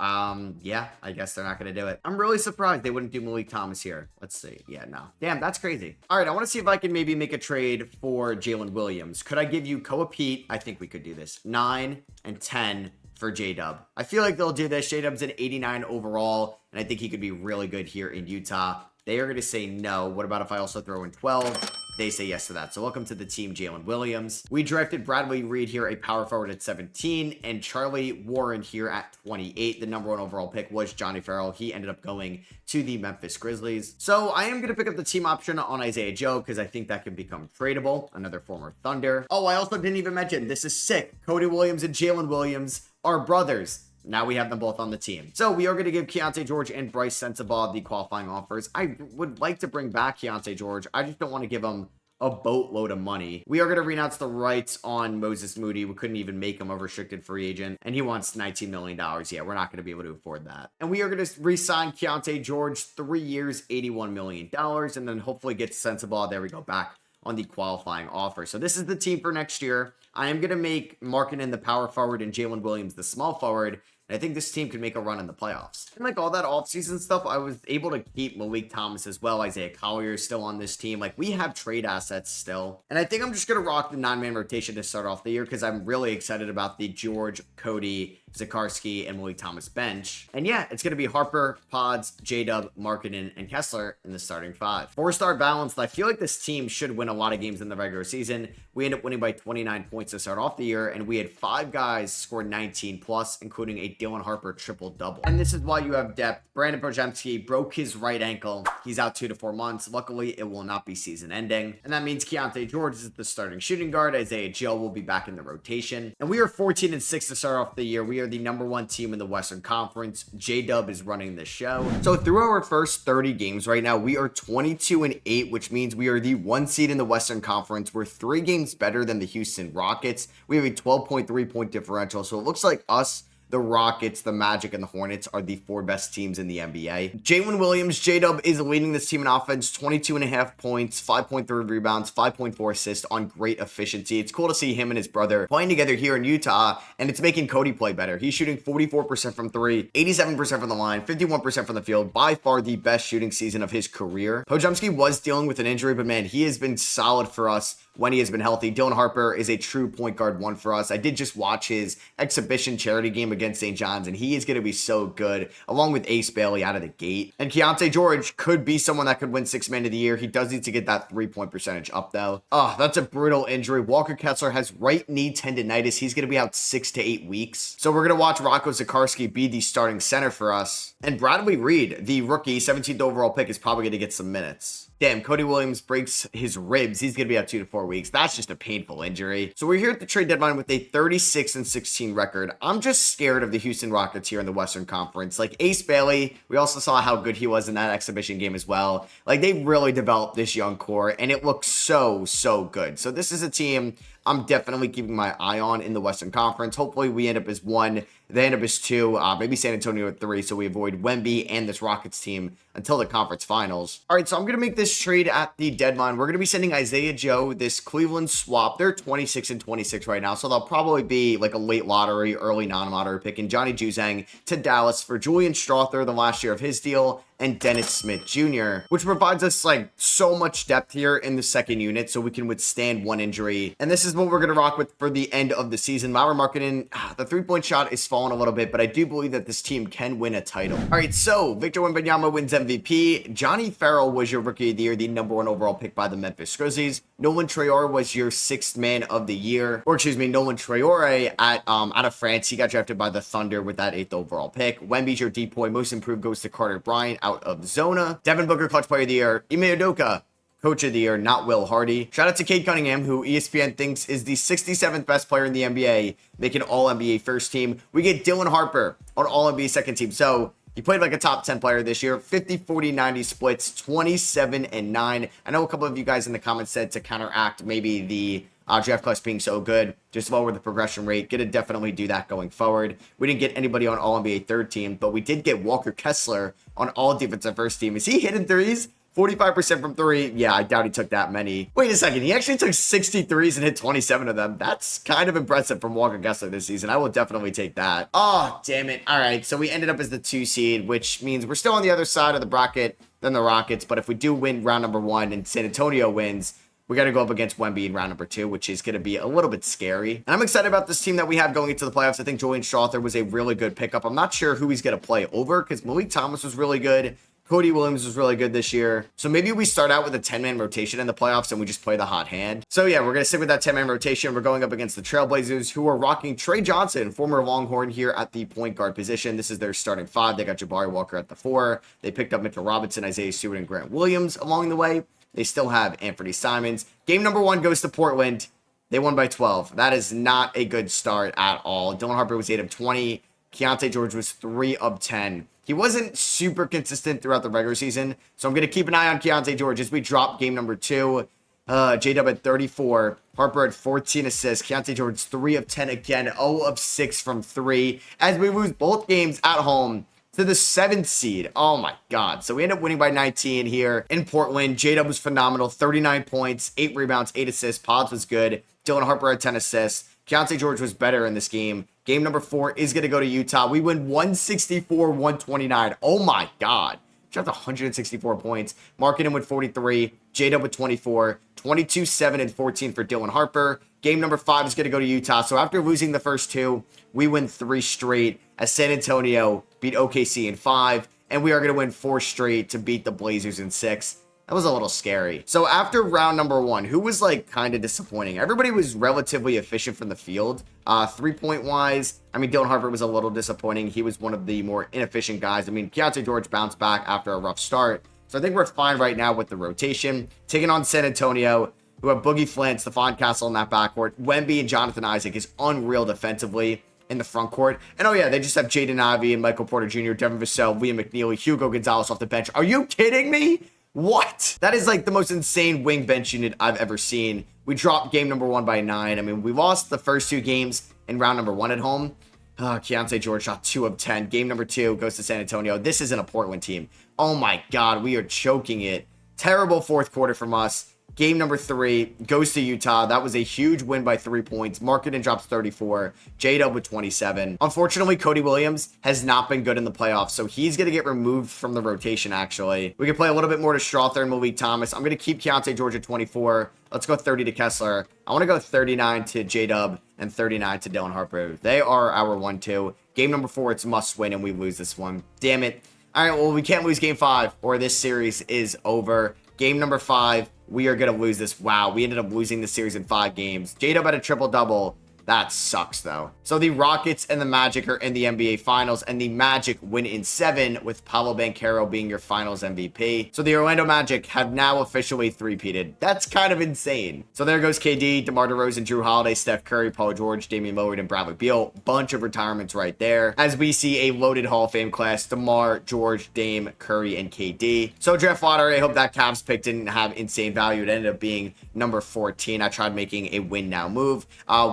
Yeah, I guess they're not going to do it. I'm really surprised they wouldn't do Malik Thomas here. Let's see. Yeah, no. Damn, that's crazy. All right, I want to see if I can maybe make a trade for Jalen Williams. Could I give you Koa Pete? I think we could do this. 9 and 10 for J-Dub. I feel like they'll do this. J-Dub's an 89 overall, and I think he could be really good here in Utah. They are going to say no. What about if I also throw in 12? They say yes to that. So welcome to the team, Jalen Williams. We drafted Bradley Reed here, a power forward at 17, and Charlie Warren here at 28. The number 1 overall pick was Johnny Farrell. He ended up going to the Memphis Grizzlies. So I am going to pick up the team option on Isaiah Joe because I think that can become tradable. Another former Thunder. Oh, I also didn't even mention, this is sick. Cody Williams and Jalen Williams are brothers. Now we have them both on the team. So we are going to give Keyonte George and Bryce Sensabaugh the qualifying offers. I would like to bring back Keyonte George. I just don't want to give him a boatload of money. We are going to renounce the rights on Moses Moody. We couldn't even make him a restricted free agent. And he wants $19 million. Yeah, we're not going to be able to afford that. And we are going to re-sign Keyonte George 3 years, $81 million. And then hopefully get Sensabaugh. There we go, back on the qualifying offer. So this is the team for next year. I am going to make Markkanen the power forward and Jalen Williams the small forward. And I think this team can make a run in the playoffs. And like all that offseason stuff, I was able to keep Malik Thomas as well. Isaiah Collier is still on this team. Like, we have trade assets still. And I think I'm just going to rock the 9-man rotation to start off the year because I'm really excited about the George, Cody, Zikarsky, and Malik Thomas bench. And yeah, it's going to be Harper, Pods, J-Dub, Markkanen, and Kessler in the starting 5. 4-star balanced. I feel like this team should win a lot of games in the regular season. We ended up winning by 29 points to start off the year, and we had 5 guys score 19 plus, including a Dylan Harper triple-double. And this is why you have depth. Brandon Podziemski broke his right ankle. He's out 2 to 4 months. Luckily, it will not be season ending. And that means Keyonte George is the starting shooting guard. Isaiah Joe will be back in the rotation. And we are 14 and 6 to start off the year. We are the number 1 team in the Western Conference. J-Dub is running the show. So through our first 30 games right now, we are 22 and 8, which means we are the 1 seed in the Western Conference. We're 3 games better than the Houston Rockets. We have a 12.3 point differential. So it looks like us, the Rockets, the Magic, and the Hornets are the 4 best teams in the NBA. Jalen Williams, J-Dub, is leading this team in offense, 22.5 points, 5.3 rebounds, 5.4 assists on great efficiency. It's cool to see him and his brother playing together here in Utah, and it's making Cody play better. He's shooting 44% from 3, 87% from the line, 51% from the field, by far the best shooting season of his career. Podziemski was dealing with an injury, but man, he has been solid for us when he has been healthy. Dylan Harper is a true point guard 1 for us. I did just watch his exhibition charity game against St. John's, and he is going to be so good, along with Ace Bailey out of the gate. And Keyonte George could be someone that could win 6th man of the year. He does need to get that 3-point percentage up, though. Oh, that's a brutal injury. Walker Kessler has right knee tendonitis. He's going to be out 6 to 8 weeks. So we're going to watch Rocco Zikarsky be the starting center for us. And Bradley Reed, the rookie, 17th overall pick, is probably going to get some minutes. Damn, Cody Williams breaks his ribs. He's going to be out 2 to 4 weeks. That's just a painful injury. So we're here at the trade deadline with a 36 and 16 record. I'm just scared of the Houston Rockets here in the Western Conference. Like Ace Bailey, we also saw how good he was in that exhibition game as well. Like, they really developed this young core, and it looks so good. So this is a team I'm definitely keeping my eye on in the Western Conference. Hopefully we end up as 1, they end up as 2, maybe San Antonio at 3, so we avoid Wemby and this Rockets team until the conference finals. All right, so I'm going to make this trade at the deadline. We're going to be sending Isaiah Joe, this Cleveland swap. They're 26 and 26 right now, so they'll probably be like a late lottery, early non-lottery pick, and Johnny Juzang to Dallas for Julian Strawther, the last year of his deal, and Dennis Smith Jr., which provides us like so much depth here in the second unit so we can withstand one injury. And this is what we're going to rock with for the end of the season. Lauri Markkanen, the three-point shot is falling a little bit, but I do believe that this team can win a title. All right, so Victor Wembanyama wins MVP. Johnny Farrell was your rookie of the year, the #1 overall pick by the Memphis Grizzlies. Nolan Traore was your 6th man of the year, or excuse me, Nolan Traore out of France. He got drafted by the Thunder with that 8th overall pick. Wemby's your DPOY. Most improved goes to Carter Bryant out of Zona. Devin Booker, clutch player of the year. Ime Udoka, coach of the year, not Will Hardy. Shout out to Cade Cunningham, who ESPN thinks is the 67th best player in the NBA, making All-NBA first team. We get Dylan Harper on All-NBA second team. So he played like a top 10 player this year. 50, 40, 90 splits, 27 and 9. I know a couple of you guys in the comments said to counteract maybe the draft class being so good, just lower the progression rate. Gonna definitely do that going forward. We didn't get anybody on All-NBA third team, but we did get Walker Kessler on All Defensive first team. Is he hitting threes? 45% from 3. Yeah, I doubt he took that many. Wait a second. He actually took 63s and hit 27 of them. That's kind of impressive from Walker Kessler this season. I will definitely take that. Oh, damn it. All right. So we ended up as the 2 seed, which means we're still on the other side of the bracket than the Rockets. But if we do win round number 1 and San Antonio wins, we got to go up against Wemby in round number 2, which is going to be a little bit scary. And I'm excited about this team that we have going into the playoffs. I think Julian Strawther was a really good pickup. I'm not sure who he's going to play over because Malik Thomas was really good. Cody Williams was really good this year. So maybe we start out with a 10-man rotation in the playoffs and we just play the hot hand. So yeah, we're going to stick with that 10-man rotation. We're going up against the Trailblazers, who are rocking Trey Johnson, former Longhorn, here at the point guard position. This is their starting 5. They got Jabari Walker at the 4. They picked up Mitchell Robinson, Isaiah Stewart, and Grant Williams along the way. They still have Anthony Simons. Game number 1 goes to Portland. They won by 12. That is not a good start at all. Dylan Harper was 8 of 20. Keontae George was 3 of 10. He wasn't super consistent throughout the regular season, so I'm going to keep an eye on Keontae George as we drop game number 2. J-Dub at 34. Harper at 14 assists. Keontae George 3 of 10 again. 0 of 6 from 3. As we lose both games at home to the 7th seed. Oh my God. So we end up winning by 19 here in Portland. J-Dub was phenomenal. 39 points, 8 rebounds, 8 assists. Pods was good. Dylan Harper had 10 assists. Keontae George was better in this game. Game number 4 is going to go to Utah. We win 164-129. Oh my God. Dropped 164 points. Markkanen with 43. J-Dub with 24. 22, 7, and 14 for Dylan Harper. Game number 5 is going to go to Utah. So after losing the first 2, we win 3 straight as San Antonio beat OKC in 5. And we are going to win 4 straight to beat the Blazers in 6. That was a little scary. So after round number 1, who was like kind of disappointing? Everybody was relatively efficient from the field. 3-point wise, I mean, Dylan Harper was a little disappointing. He was one of the more inefficient guys. I mean, Keontae George bounced back after a rough start. So I think we're fine right now with the rotation. Taking on San Antonio, who have Boogie Flint, Stephon Castle in that backcourt. Wemby and Jonathan Isaac is unreal defensively in the front court. And oh yeah, they just have Jaden Ivey and Michael Porter Jr., Devin Vassell, Liam McNeely, Hugo Gonzalez off the bench. Are you kidding me? What? That is like the most insane wing bench unit I've ever seen. We dropped game number 1 by 9. I mean, we lost the first 2 games in round number 1 at home. Keontae George shot 2 of 10. Game number 2 goes to San Antonio. This isn't a Portland team. Oh my God, we are choking it. Terrible fourth quarter from us. Game number 3 goes to Utah. That was a huge win by 3 points. Markkanen drops 34. J-Dub with 27. Unfortunately, Cody Williams has not been good in the playoffs, so he's going to get removed from the rotation, actually. We can play a little bit more to Strawther and Malik Thomas. I'm going to keep Keontae George at 24. Let's go 30 to Kessler. I want to go 39 to J-Dub and 39 to Dylan Harper. They are our 1-2. Game number 4, it's must win, and we lose this one. Damn it. All right, well, we can't lose game 5, or this series is over. Game number 5, we are going to lose this. Wow, we ended up losing the series in 5 games. J-Dub had a triple-double. That sucks, though. So the Rockets and the Magic are in the NBA Finals, and the Magic win in 7, with Paolo Banchero being your Finals MVP. So the Orlando Magic have now officially three-peated. That's kind of insane. So there goes KD, DeMar DeRozan, Drew Holiday, Steph Curry, Paul George, Damian Lillard, and Bradley Beal. Bunch of retirements right there, as we see a loaded Hall of Fame class: DeMar, George, Dame, Curry, and KD. So draft lottery, I hope that Cavs pick didn't have insane value. It ended up being number 14. I tried making a win now move.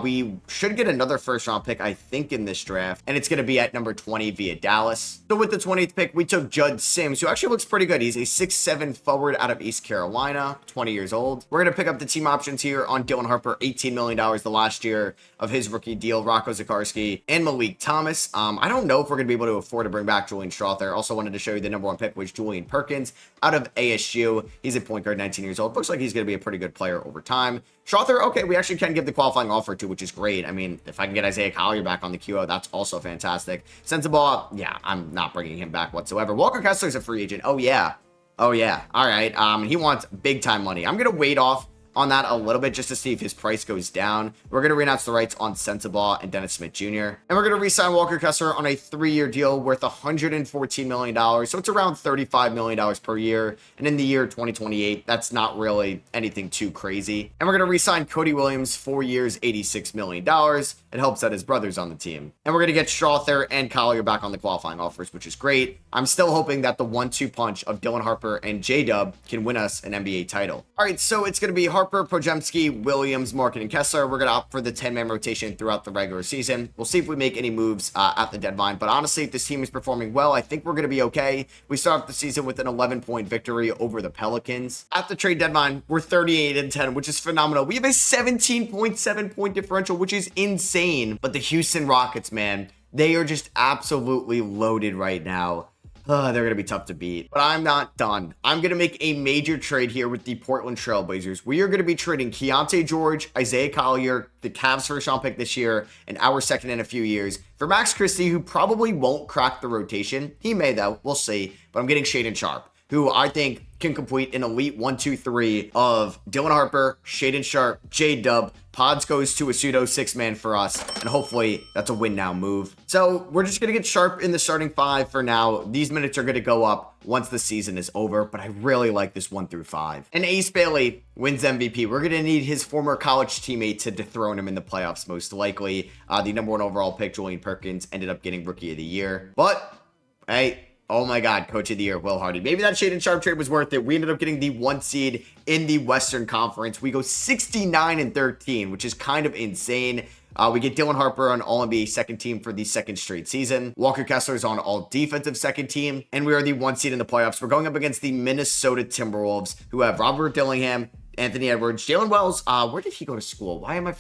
We should get another first round pick, I think, in this draft, and it's going to be at number 20 via Dallas. So with the 20th pick, we took Judd Sims, who actually looks pretty good. He's a 6'7" forward out of East Carolina, 20 years old. We're going to pick up the team options here on Dylan Harper, $18 million the last year of his rookie deal, Rocco Zikarsky, and Malik Thomas. I don't know if we're going to be able to afford to bring back Julian Strawther. Also wanted to show you the number 1 pick, which Julian Perkins out of ASU. He's a point guard, 19 years old. Looks like he's going to be a pretty good player over time. Strawther, okay, we actually can give the qualifying offer to, which is great. I mean, if I can get Isaiah Collier back on the QO, that's also fantastic. Sensabaugh, yeah, I'm not bringing him back whatsoever. Walker Kessler's a free agent. Oh, yeah. All right. He wants big time money. I'm going to wait off on that a little bit just to see if his price goes down. We're going to renounce the rights on Sensabaugh and Dennis Smith Jr. And we're going to re-sign Walker Kessler on a 3-year deal worth $114 million. So it's around $35 million per year. And in the year 2028, that's not really anything too crazy. And we're going to re-sign Cody Williams, 4 years, $86 million. It helps that his brother's on the team. And we're going to get Strawther and Collier back on the qualifying offers, which is great. I'm still hoping that the 1-2 punch of Dylan Harper and J-Dub can win us an NBA title. All right, so it's going to be Harper, Podziemski, Williams, Markin, and Kessler. We're going to opt for the 10-man rotation throughout the regular season. We'll see if we make any moves at the deadline. But honestly, if this team is performing well, I think we're going to be okay. We start off the season with an 11-point victory over the Pelicans. At the trade deadline, we're 38-10, which is phenomenal. We have a 17.7 point differential, which is insane. But the Houston Rockets, man, they are just absolutely loaded right now. They're going to be tough to beat, but I'm not done. I'm going to make a major trade here with the Portland Trailblazers. We are going to be trading Keontae George, Isaiah Collier, the Cavs first round pick this year, and our second in a few years, for Max Christie, who probably won't crack the rotation. He may, though. We'll see. But I'm getting Shaedon Sharpe, who I think can complete an elite 1-2-3 of Dylan Harper, Shaedon Sharpe, J-Dub. Pods goes to a pseudo 6-man for us, and hopefully that's a win now move. So we're just going to get Sharpe in the starting 5 for now. These minutes are going to go up once the season is over, but I really like this 1 through 5. And Ace Bailey wins MVP. We're going to need his former college teammate to dethrone him in the playoffs, most likely. The number 1 overall pick, Julian Perkins, ended up getting Rookie of the Year. But, hey, oh my God, Coach of the Year, Will Hardy. Maybe that Shaedon Sharpe trade was worth it. We ended up getting the 1 seed in the Western Conference. We go 69-13, which is kind of insane. We get Dylan Harper on All-NBA second team for the second straight season. Walker Kessler is on All-Defensive second team. And we are the 1 seed in the playoffs. We're going up against the Minnesota Timberwolves, who have Robert Dillingham, Anthony Edwards, Jalen Wells. Where did he go to school? Why am I...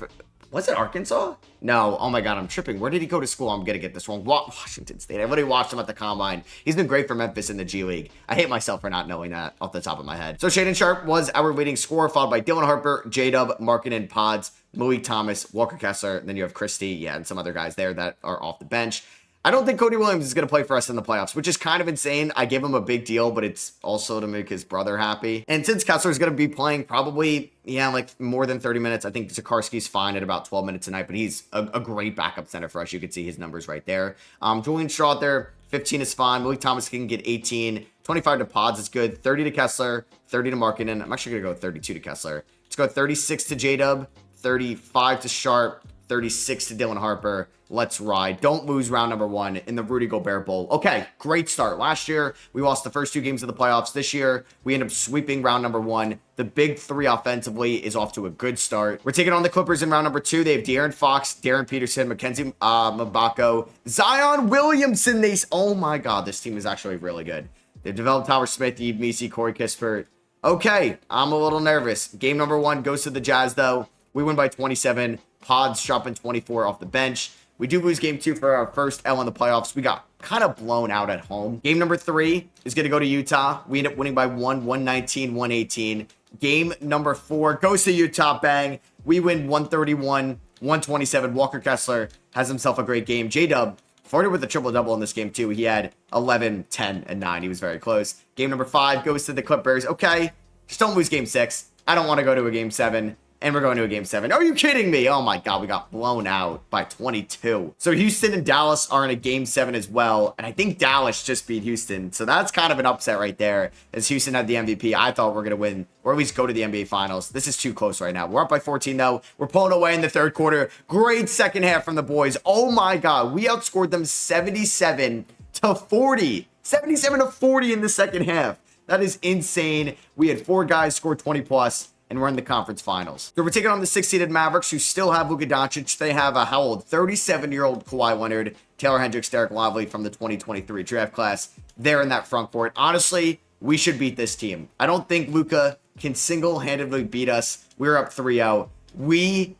Was it Arkansas? No. Oh my God, I'm tripping. Where did he go to school? I'm going to get this wrong. Washington State. I literally watched him at the Combine. He's been great for Memphis in the G League. I hate myself for not knowing that off the top of my head. So Shaedon Sharpe was our leading scorer, followed by Dylan Harper, J-Dub, Markkanen, Pods, Malik Thomas, Walker Kessler, and then you have Christie, yeah, and some other guys there that are off the bench. I don't think Cody Williams is going to play for us in the playoffs, which is kind of insane. I gave him a big deal, but it's also to make his brother happy. And since Kessler is going to be playing probably, like more than 30 minutes, I think Zikarsky's fine at about 12 minutes a night, but he's a great backup center for us. You can see his numbers right there. Julian Strawther, 15 is fine. Malik Thomas can get 18. 25 to Pods is good. 30 to Kessler, 30 to Markkanen. I'm actually going to go 32 to Kessler. Let's go 36 to J-Dub, 35 to Sharpe, 36 to Dylan Harper. Let's ride. Don't lose round number 1 in the Rudy Gobert Bowl. Okay, great start. Last year, we lost the first 2 games of the playoffs. This year, we end up sweeping round number 1. The big 3 offensively is off to a good start. We're taking on the Clippers in round number 2. They have De'Aaron Fox, Darren Peterson, Mackenzie Mbako, Zion Williamson. Oh my God, this team is actually really good. They've developed Howard Smith, Yves Missi, Corey Kispert. Okay, I'm a little nervous. Game number 1 goes to the Jazz, though. We win by 27. Pods dropping 24 off the bench. We do lose game 2 for our first L in the playoffs. We got kind of blown out at home. Game number 3 is going to go to Utah. We end up winning by 119-118. Game number 4 goes to Utah. Bang. We win 131-127. Walker Kessler has himself a great game. J-Dub flirted with a triple-double in this game, too. He had 11, 10, and 9. He was very close. Game number 5 goes to the Clippers. Okay, just don't lose game 6. I don't want to go to a game 7. and we're going to a game 7. Are you kidding me? Oh my God, we got blown out by 22. So Houston and Dallas are in a game 7 as well, and I think Dallas just beat Houston. So that's kind of an upset right there, as Houston had the MVP. I thought we were going to win, or at least go to the NBA Finals. This is too close right now. We're up by 14 though. We're pulling away in the third quarter. Great second half from the boys. Oh my God, we outscored them 77 to 40. 77 to 40 in the second half. That is insane. We had 4 guys score 20 plus, and we're in the conference finals. So we're taking on the 6-seeded Mavericks, who still have Luka Doncic. They have a how old? 37-year-old Kawhi Leonard, Taylor Hendricks, Derek Lively from the 2023 draft class. They're in that front court. Honestly, we should beat this team. I don't think Luka can single-handedly beat us. We're up 3-0. We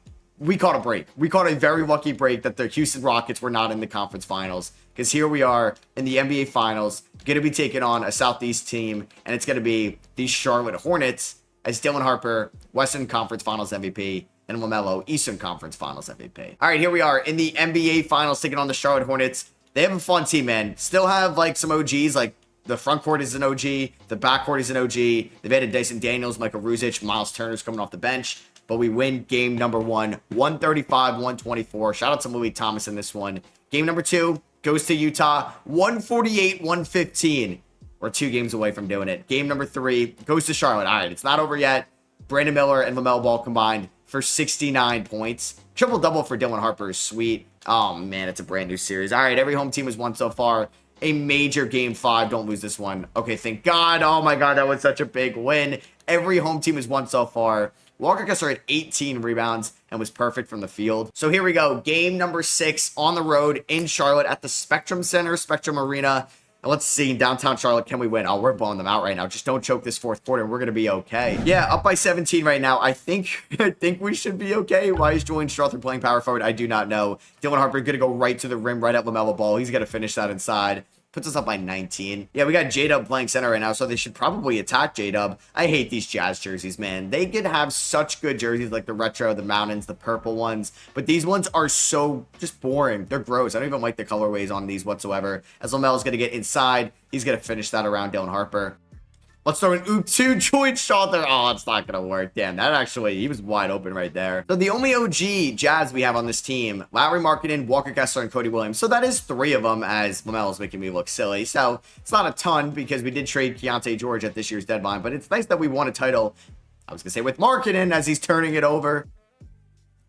caught a break. We caught a very lucky break that the Houston Rockets were not in the conference finals, because here we are in the NBA Finals, going to be taking on a Southeast team, and it's going to be the Charlotte Hornets, as Dylan Harper, Western Conference Finals MVP, and LaMelo, Eastern Conference Finals MVP. All right, here we are in the NBA Finals taking on the Charlotte Hornets. They have a fun team, man. Still have like some OGs, like the front court is an OG, the back court is an OG. They've added Dyson Daniels, Michael Ruzic, Miles Turner's coming off the bench. But we win game number 1, 135-124. Shout out to Louis Thomas in this one. Game number 2 goes to Utah, 148-115. We're 2 games away from doing it. Game number 3 goes to Charlotte. All right, it's not over yet. Brandon Miller and LaMelo Ball combined for 69 points. Triple-double for Dylan Harper is sweet. Oh, man, it's a brand new series. All right, every home team has won so far. A major game 5. Don't lose this one. Okay, thank God. Oh, my God, that was such a big win. Every home team has won so far. Walker Kessler had 18 rebounds and was perfect from the field. So here we go. Game number 6 on the road in Charlotte at the Spectrum Center, Spectrum Arena. And let's see, in downtown Charlotte, can we win? Oh, we're blowing them out right now. Just don't choke this fourth quarter and we're going to be okay. Yeah, up by 17 right now. I think we should be okay. Why is Julian Strawther playing power forward? I do not know. Dylan Harper going to go right to the rim, right at LaMelo Ball. He's going to finish that inside. Puts us up by 19. Yeah, we got J-Dub playing center right now, so they should probably attack J-Dub. I hate these Jazz jerseys, man. They could have such good jerseys like the retro, the mountains, the purple ones, but these ones are so just boring. They're gross. I don't even like the colorways on these whatsoever. As LaMelo's going to get inside, he's going to finish that around Dylan Harper. Let's throw an oop to Julian Strawther. Oh, it's not going to work. Damn, that actually, he was wide open right there. So the only OG Jazz we have on this team, Lauri Markkanen, Walker Kessler, and Cody Williams. So that is 3 of them, as LaMelo's making me look silly. So it's not a ton because we did trade Keontae George at this year's deadline, but it's nice that we won a title. I was going to say with Markkanen as he's turning it over.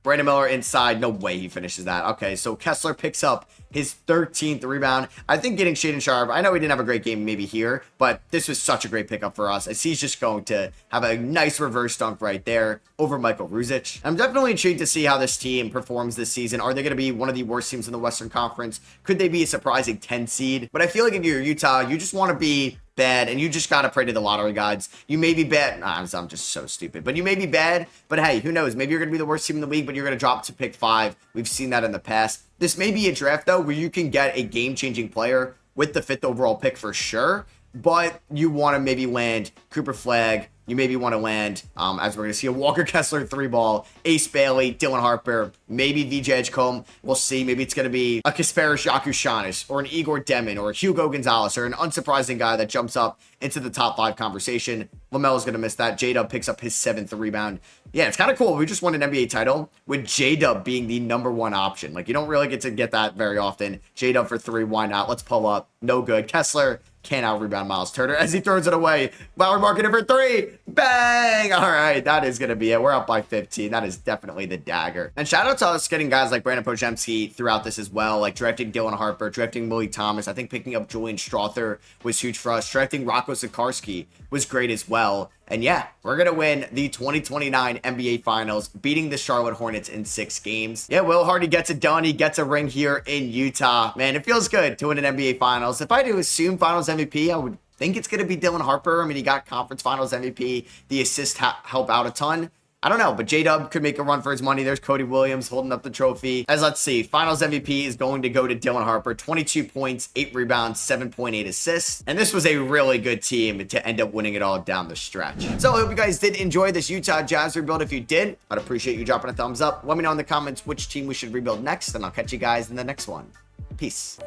Brandon Miller inside. No way he finishes that. Okay, so Kessler picks up his 13th rebound. I think getting Shaedon Sharpe, I know he didn't have a great game maybe here, but this was such a great pickup for us as he's just going to have a nice reverse dunk right there over Michael Ruzic. I'm definitely intrigued to see how this team performs this season. Are they going to be one of the worst teams in the Western Conference? Could they be a surprising 10 seed? But I feel like if you're Utah, you just want to be bad, and you just gotta pray to the lottery gods. You may be bad. I'm just so stupid. But you may be bad, but hey, who knows? Maybe you're gonna be the worst team in the league, but you're gonna drop to pick 5. We've seen that in the past. This may be a draft, though, where you can get a game-changing player with the 5th overall pick for sure, but you want to maybe land Cooper Flagg. You maybe want to land, as we're going to see, a Walker Kessler 3-ball, Ace Bailey, Dylan Harper, maybe VJ Edgecombe. We'll see. Maybe it's going to be a Kasparis Jakushanis or an Igor Demon or a Hugo Gonzalez or an unsurprising guy that jumps up into the top 5 conversation. LaMelo's going to miss that. J-Dub picks up his 7th rebound. Yeah, it's kind of cool. We just won an NBA title with J-Dub being the #1 option. Like, you don't really get to get that very often. J-Dub for 3, why not? Let's pull up. No good. Kessler can't out-rebound Miles Turner as he throws it away. Lauri Markkanen for 3. Bang! All right, that is going to be it. We're up by 15. That is definitely the dagger. And shout out to us getting guys like Brandon Podziemski throughout this as well, like drafting Dylan Harper, drafting Willie Thomas. I think picking up Julian Strawther was huge for us. Drafting Rocco Sikorsky was great as well. And yeah, we're going to win the 2029 NBA Finals, beating the Charlotte Hornets in 6 games. Yeah, Will Hardy gets it done. He gets a ring here in Utah. Man, it feels good to win an NBA Finals. If I had to assume Finals MVP, I would think it's going to be Dylan Harper. I mean, he got Conference Finals MVP. The assists help out a ton. I don't know, but J-Dub could make a run for his money. There's Cody Williams holding up the trophy. As let's see, Finals MVP is going to go to Dylan Harper. 22 points, 8 rebounds, 7.8 assists. And this was a really good team to end up winning it all down the stretch. So I hope you guys did enjoy this Utah Jazz rebuild. If you did, I'd appreciate you dropping a thumbs up. Let me know in the comments which team we should rebuild next, and I'll catch you guys in the next one. Peace.